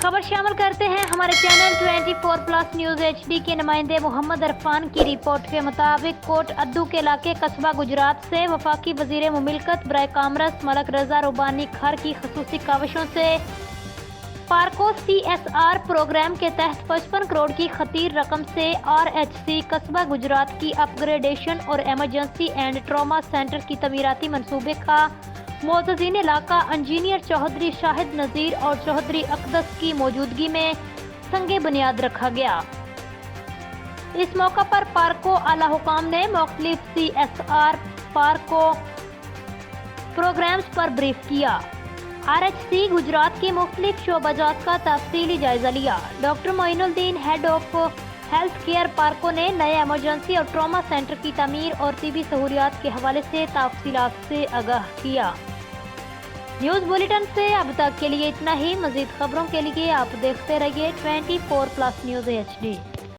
خبر شامل کرتے ہیں ہمارے چینل 24+ نیوز HD کے نمائندے محمد عرفان کی رپورٹ کے مطابق کوٹ ادو کے علاقے قصبہ گجرات سے وفاقی وزیر مملکت برائے کامرس ملک رضا ربانی کھر کی خصوصی کاوشوں سے پارکو CSR پروگرام کے تحت 55 کروڑ کی خطیر رقم سے RHC قصبہ گجرات کی اپ گریڈیشن اور ایمرجنسی اینڈ ٹراما سینٹر کی تعمیراتی منصوبے کا معتزین علاقہ انجینئر چودھری شاہد نذیر اور چودھری اقدس کی موجودگی میں سنگ بنیاد رکھا گیا۔ اس موقع پر پارکو اعلیٰ حکام نے مختلف CSR پارکو پروگرامز پر بریف کیا۔ RHC گجرات کی مختلف شعبہ جات کا تفصیلی جائزہ لیا۔ Doctor Moin Uddin head of health care پارکو نے نئے ایمرجنسی اور ٹراما سینٹر کی تعمیر اور طبی سہولیات کے حوالے سے تفصیلات سے آگاہ کیا۔ نیوز بلیٹن سے اب تک کے لیے اتنا ہی۔ مزید خبروں کے لیے آپ دیکھتے رہیے 24+ نیوز HD۔